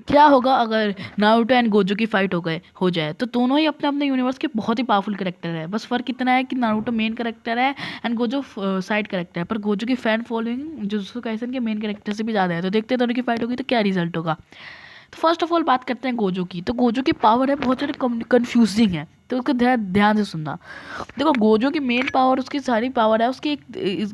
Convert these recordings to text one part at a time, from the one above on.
क्या होगा अगर नारुतो एंड गोजो की फाइट हो जाए, तो दोनों ही अपने अपने यूनिवर्स के बहुत ही पावरफुल करेक्टर है। बस फर्क इतना है कि नारुतो मेन करेक्टर है एंड गोजो साइड करेक्टर है, पर गोजो की फैन फॉलोइंग जुजुत्सु काइसन के मेन करेक्टर से भी ज़्यादा है। तो देखते हैं दोनों की फाइट होगी तो क्या रिजल्ट होगा। तो फर्स्ट ऑफ ऑल बात करते हैं गोजो की। तो गोजो की पावर है बहुत ज़्यादा कन्फ्यूजिंग है, तो उसको ध्यान ध्यान से सुनना। देखो गोजो की मेन पावर, उसकी सारी पावर है उसकी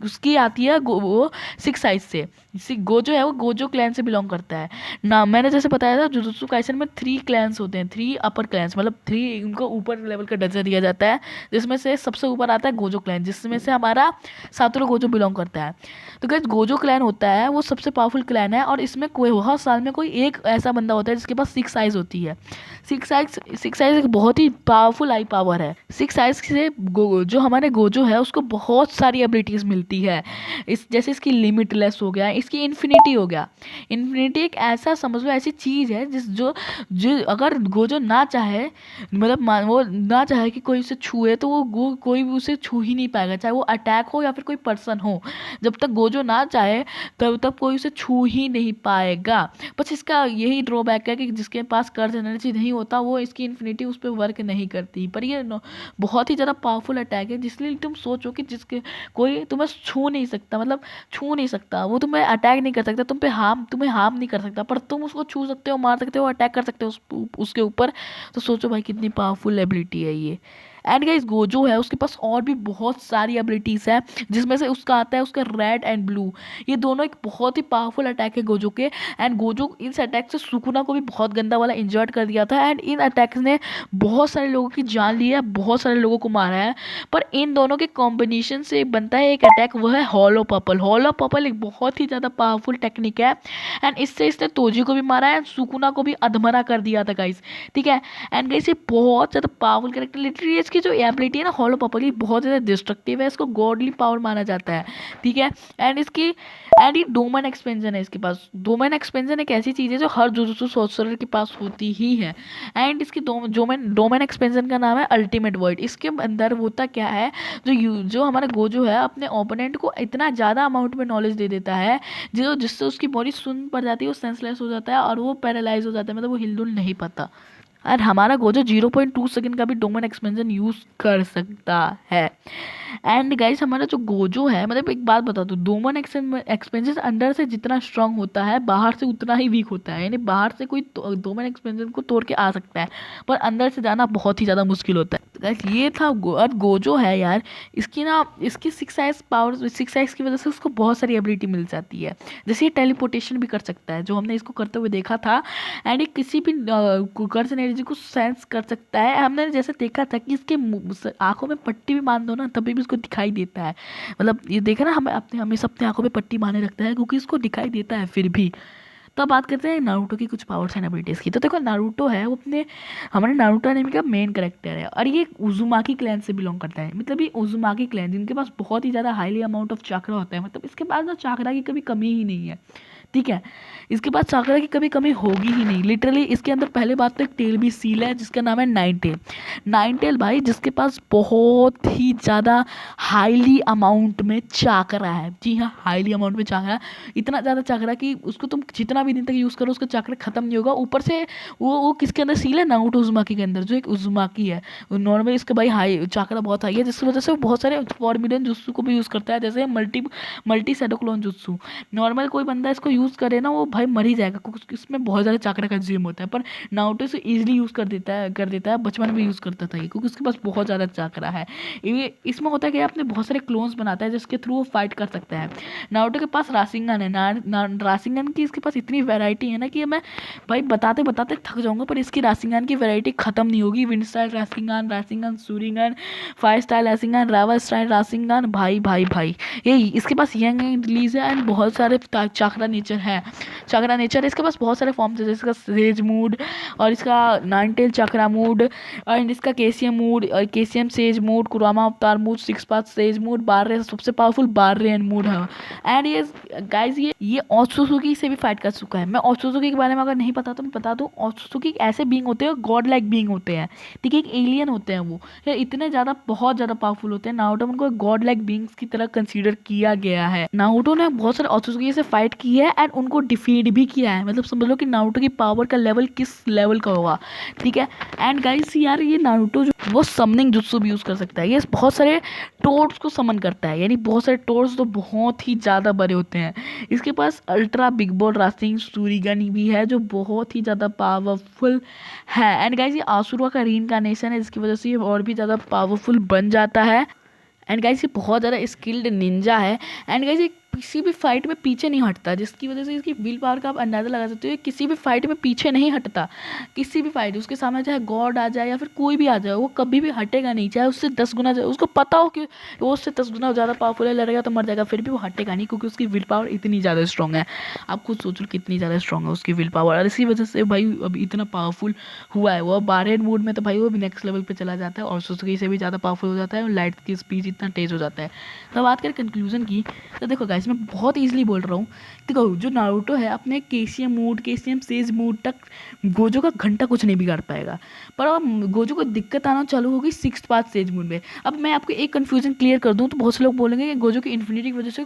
उसकी आती है वो सिक्स आइज से। गोजो है वो गोजो क्लैन से बिलोंग करता है ना। मैंने जैसे बताया था जुजुत्सु काइसन में 3 क्लैंस होते हैं, 3 अपर क्लैंस, मतलब 3 उनको ऊपर लेवल का दर्जा दिया जाता है, जिसमें से सबसे ऊपर आता है गोजो क्लैन, जिसमें से हमारा सातोरो गोजो बिलोंग करता है। तो गाइस गोजो क्लैन होता है वो सबसे पावरफुल क्लैन है, और इसमें कोई हर साल में कोई एक ऐसा बंदा होता है जिसके पास 6 आइज होती है। सिक्स आइज एक बहुत ही पावरफुल आई पावर है। सिक्स आइज से जो हमारे गोजो है उसको बहुत सारी एबिलिटीज मिलती है। इस जैसे इसकी लिमिटलेस हो गया, इसकी इन्फिनिटी हो गया। इन्फिनिटी एक ऐसा समझ लो ऐसी चीज़ है जिस जो जो अगर गोजो ना चाहे, मतलब वो ना चाहे कि कोई उसे छुए, तो वो कोई भी उसे छू ही नहीं पाएगा, चाहे वो अटैक हो या फिर कोई पर्सन हो। जब तक गोजो ना चाहे तब तक कोई उसे छू ही नहीं पाएगा। बस इसका यही ड्रॉबैक है कि जिसके पास कर्ज एनर्जी नहीं होता वो इसकी इन्फिनिटी उस पर वर्क नहीं करती। पर ये बहुत ही ज़्यादा पावरफुल अटैक है, जिसलिए तुम सोचो कि जिसके कोई तुम्हें छू नहीं सकता, मतलब छू नहीं सकता, वो तुम्हें अटैक नहीं कर सकता, तुम्हें हार्म नहीं कर सकता, पर तुम उसको छू सकते हो, मार सकते हो, अटैक कर सकते हो उसके ऊपर। तो सोचो भाई कितनी पावरफुल एबिलिटी है ये। एंड गाइस गोजो है उसके पास और भी बहुत सारी एबिलिटीज़ है, जिसमें से उसका आता है उसका रेड एंड ब्लू। ये दोनों एक बहुत ही पावरफुल अटैक है गोजो के। एंड गोजो इस अटैक से सुकुना को भी बहुत गंदा वाला इंजर्ड कर दिया था, एंड इन अटैक्स ने बहुत सारे लोगों की जान ली है, बहुत सारे लोगों को मारा है। पर इन दोनों के कॉम्बिनेशन से बनता है एक अटैक, वो है हॉलो पर्पल। हॉलो पर्पल एक बहुत ही ज़्यादा पावरफुल टेक्निक है, एंड इससे इसने तोजी को भी मारा है, सुकुना को भी अधमरा कर दिया था गाइस। ठीक है। एंड गाइस ये बहुत ज़्यादा पावरफुल कैरेक्टर, लिटरली इसकी जो एबिलिटी है ना हॉलो पर्पल, ये बहुत ज़्यादा डिस्ट्रक्टिव है, इसको गॉडली पावर माना जाता है। ठीक है। एंड इसकी एंड ये डोमेन एक्सपेंशन है इसके पास। डोमेन एक्सपेंशन एक ऐसी चीज़ है जो हर जुजुत्सु सोर्सरर के पास होती ही है। एंड इसकी डोमेन एक्सपेंशन का नाम है अल्टीमेट वर्ड। इसके अंदर होता क्या है, जो हमारा गोजो है अपने ओपोनेंट को इतना ज़्यादा अमाउंट में नॉलेज दे देता है जिससे उसकी बॉडी सुन पड़ जाती है, वो सेंसलेस हो जाता है और वो पैरालाइज हो जाता है, मतलब वो हिलडुल नहीं पाता। और हमारा गोजो 0.2 सेकंड का भी डोमेन एक्सपेंशन यूज़ कर सकता है। एंड गाइस हमारा जो गोजो है, मतलब एक बात बता दूँ, डोमेन एक्सपेंशन अंदर से जितना स्ट्रांग होता है बाहर से उतना ही वीक होता है। यानी बाहर से कोई डोमेन एक्सपेंशन को तोड़ के आ सकता है, पर अंदर से जाना बहुत ही ज़्यादा मुश्किल होता है। गाइस ये था और गोजो है यार, इसकी 6 एक्स की वजह से उसको बहुत सारी एबिलिटी मिल जाती है। जैसे ये टेलीपोर्टेशन भी कर सकता है, जो हमने इसको करते हुए देखा था। एंड ये किसी भी कर्ज एनर्जी को सेंस कर सकता है। हमने जैसे देखा था कि इसके आंखों में पट्टी भी बांध दो ना तभी भी इसको दिखाई देता है। मतलब ये देखा ना, हमेशा अपने आंखों में पट्टी बांधे रखता है क्योंकि इसको दिखाई देता है फिर भी। तो अब बात करते हैं नारुतो की कुछ पावर्स एंड एबिलिटीज़ की। तो देखो नारुतो है वो हमारे नारुतो एनिमे का मेन कैरेक्टर है, और ये उजुमाकी क्लैन से बिलोंग करता है। मतलब ये उजुमाकी क्लैन जिनके पास बहुत ही ज़्यादा हाईली अमाउंट ऑफ चाकरा होता है, मतलब इसके पास ना चाकरा की कभी कमी ही नहीं है। ठीक है। इसके पास चाकरा की कभी कमी होगी ही नहीं। लिटरली इसके अंदर पहले बात तो एक टेल भी सील है जिसका नाम है नाइन टेल। नाइन टेल भाई जिसके पास बहुत ही ज़्यादा हाईली अमाउंट में चाकरा है। जी हाँ, हाईली अमाउंट में चाकरा, इतना ज़्यादा चाकरा कि उसको तुम जितना भी दिन तक यूज़ करो उसका चाकरा खत्म नहीं होगा। ऊपर से वो किसके अंदर सील है, नारुतो उज़ुमाकी के अंदर, जो एक उज़ुमाकी है। नॉर्मली इसका भाई हाई चाकरा बहुत हाई है, जिसकी वजह से वो बहुत सारे फॉर्मिडन जुत्सु को भी यूज़ करता है, जैसे मल्टी मल्टी सेडोक्लोन जुत्सु। नॉर्मल कोई बंदा इसको यूज़ करे ना वो भाई मर ही जाएगा क्योंकि इसमें बहुत ज़्यादा चाकरा का कंज्यूम होता है। पर नारुतो इसे ईजिली यूज़ कर देता है। बचपन में यूज़ करता था ये क्योंकि उसके पास बहुत ज़्यादा चाकरा है। ये इसमें होता है कि अपने बहुत सारे क्लोन्स बनाता है जिसके थ्रू वो फाइट कर सकता है। नारुतो के पास राशिंगन है। राशिंगन की इसके पास इतनी वैरायटी है ना कि मैं भाई बताते बताते थक जाऊंगा, पर इसकी राशिंगन की वैरायटी खत्म नहीं होगी। विंड स्टाइल राशिंगन, राशिंगन सूरिंगन, फायर स्टाइल राशिंगन, रावा स्टाइल राशिंगन, भाई भाई भाई ये इसके पास यंग रिलीज है एंड बहुत सारे चाकरा नेचर है। चाकरा नेचर इसके पास बहुत सारे फॉर्म्स है, जैसे इसका सेज मूड और इसका nine tail chakra mode and इसका केसीएम मूड और KCM sage mode, Kurama avatar mode, six path sage mode, Baryon सबसे पावरफुल बाररे एंड मूड है। एंड ये गाइज ये ओत्सुजुकी से भी फाइट कर चुका है। मैं ओत्सुजुकी के बारे में अगर नहीं पता तो मैं बता दूं, ओत्सुजुकी ऐसे बीइंग होते हैं, गॉड लाइक बीइंग होते हैं। ठीक है, एक एलियन होते हैं वो, ये इतने ज़्यादा बहुत ज़्यादा पावरफुल होते हैं। नारुतो उनको गॉड लाइक बीइंग्स की तरह कंसीडर किया गया है। नारुतो ने बहुत सारे ओत्सुजुकी से फाइट की है एंड उनको डिफीट भी किया है। मतलब समझ लो कि नारुतो की पावर का लेवल किस लेवल का होगा, ठीक है। एंड गाइस यार ये नारुतो जो वो समनिंग जुत्सु भी यूज़ कर सकता है, ये बहुत सारे टोड्स को समन करता है, यानी बहुत सारे टोड्स तो बहुत ही ज़्यादा बड़े होते हैं। इसके पास अल्ट्रा बिग बॉल रास्टिंग सूरिगन भी है जो बहुत ही ज़्यादा पावरफुल है। एंड गाइस ये आसुरा का रीइंकार्नेशन है जिसकी वजह से ये और भी ज़्यादा पावरफुल बन जाता है। एंड गाइस ये बहुत ज़्यादा स्किल्ड निंजा है। एंड गाइस ये किसी भी फाइट में पीछे नहीं हटता, जिसकी वजह से इसकी विल पावर का आप अंदाज़ा लगा सकते हो। ये किसी भी फाइट में पीछे नहीं हटता, किसी भी फाइट उसके सामने चाहे गॉड आ जाए या फिर कोई भी आ जाए वो कभी भी हटेगा नहीं, चाहे उससे 10 गुना जाए, उसको पता हो कि वो उससे 10 गुना ज़्यादा पावरफुल है, लड़ेगा तो मर जाएगा, फिर भी वो हटेगा नहीं क्योंकि उसकी विल पावर इतनी ज़्यादा स्ट्रॉन्ग है। आप खुद सोचो कितनी ज़्यादा स्ट्रॉन्ग है उसकी विल पावर, और इसी वजह से भाई अब इतना पावरफुल हुआ है वो। बारहेड मोड में तो भाई वो नेक्स्ट लेवल पे चला जाता है और सुसुकी से भी ज़्यादा पावरफुल हो जाता है और लाइट की स्पीड इतना तेज हो जाता है। तो बात करें कंक्लूजन की, तो देखो गाइस मैं बहुत ईजिली बोल रहा हूँ, देखो जो नारुतो है अपने KCM mode KCM sage mode तक गोजो का घंटा कुछ नहीं बिगाड़ पाएगा। पर अब गोजो को दिक्कत आना चालू होगी 6th पाथ सेज मोड में। अब मैं आपको एक कन्फ्यूजन क्लियर कर दूँ तो बहुत से लोग बोलेंगे कि गोजो की इन्फिनिटी की वजह से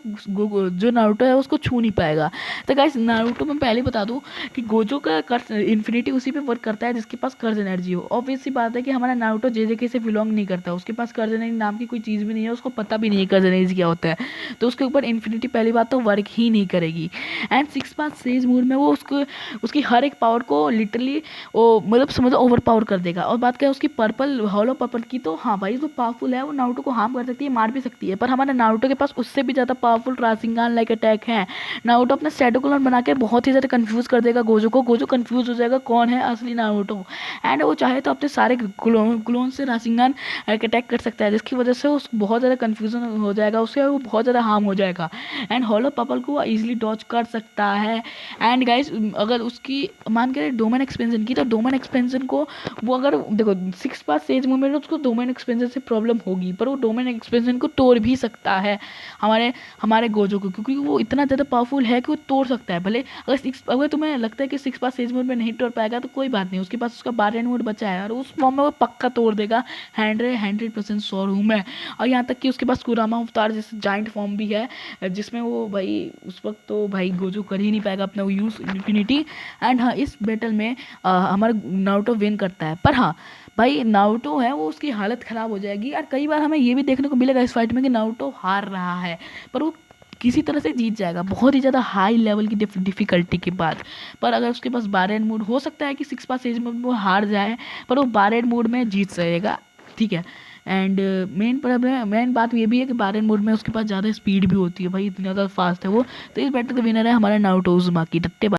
जो नारुतो है उसको छू नहीं पाएगा। तो गाइस नारुतो में पहले बता दूँ कि गोजो का इन्फिनिटी उसी पे वर्क करता है जिसके पास कर्ज एनर्जी हो। ऑब्वियस सी बात है कि हमारा नारुतो जेजेके से बिलोंग नहीं करता, उसके पास कर्ज एनर्जी नाम की कोई चीज़ भी नहीं है, उसको पता भी नहीं है कर्ज एनर्जी क्या होता है, तो उसके ऊपर इन्फिनिटी पहली बात तो वर्क ही नहीं करेगी। एंड 6 पाथ सेज मोड में वो उसको उसकी हर एक पावर को लिटरली वो मतलब समझो ओवर पावर कर देगा। और बात करें उसकी पर्पल हॉलो पर्पल की, तो हाँ भाई वो पावरफुल है, वो नारुतो को हार्म कर सकती है, मार भी सकती है, पर हमारे नारुतो के पास उससे भी ज़्यादा पावरफुल राशिंगान लाइक अटैक है। नारुतो अपना शैडो क्लोन बना के बहुत ही ज़्यादा कंफ्यूज कर देगा गोजो को, गोजो कंफ्यूज हो जाएगा कौन है असली नारुतो। एंड वो चाहे तो अपने सारे क्लोन से राशिंगान अटैक कर सकता है जिसकी वजह से उसको बहुत ज़्यादा कन्फ्यूजन हो जाएगा, उससे वो बहुत ज़्यादा हार्म हो जाएगा। एंड हॉलो पर्पल को ईजिली डॉज कर सकता है। एंड गाइस अगर उसकी मान के डोमेन एक्सपेंशन की, तो डोमेन एक्सपेंशन को वो अगर देखो 6 पास सेज मूवमेंट में उसको डोमेन एक्सपेंशन से प्रॉब्लम होगी, पर वो डोमेन एक्सपेंशन को तोड़ भी सकता है हमारे हमारे गोजो को, क्योंकि वो इतना ज़्यादा पावरफुल है कि वो तोड़ सकता है। भले अगर तुम्हें लगता है कि 6 पास सेज मोड में नहीं तोड़ पाएगा तो कोई बात नहीं, उसके पास उसका बारहेड मोड बचा है और उस फॉर्म में वो पक्का तोड़ देगा, 100% श्योर हूँ मैं। और यहाँ तक कि उसके पास कुरामा अवतार जैसे जाइंट फॉर्म भी है जिसमें वो भाई उस वक्त तो भाई गोजो कर ही नहीं पाएगा अपना वो यूज़ इन्फिनिटी। एंड हाँ इस बैटल में हमारा नारुतो विन करता है, पर हाँ भाई नारुतो है वो उसकी हालत ख़राब हो जाएगी। और कई बार हमें ये भी देखने को मिलेगा इस फाइट में कि नारुतो हार रहा है पर वो किसी तरह से जीत जाएगा बहुत ही ज़्यादा हाई लेवल की डिफ़िकल्टी के बाद। पर अगर उसके पास बारहेड मोड हो सकता है कि 6 पास एज मोड में वो हार जाए, पर वो बारहेड मोड में जीत जाएगा, ठीक है। एंड मेन बात ये भी है कि बारहेड मोड में उसके पास ज़्यादा स्पीड भी होती है भाई, इतनी ज़्यादा फास्ट है वो। तो इस बैटल का विनर है हमारा नारुतो उज़ुमाकी।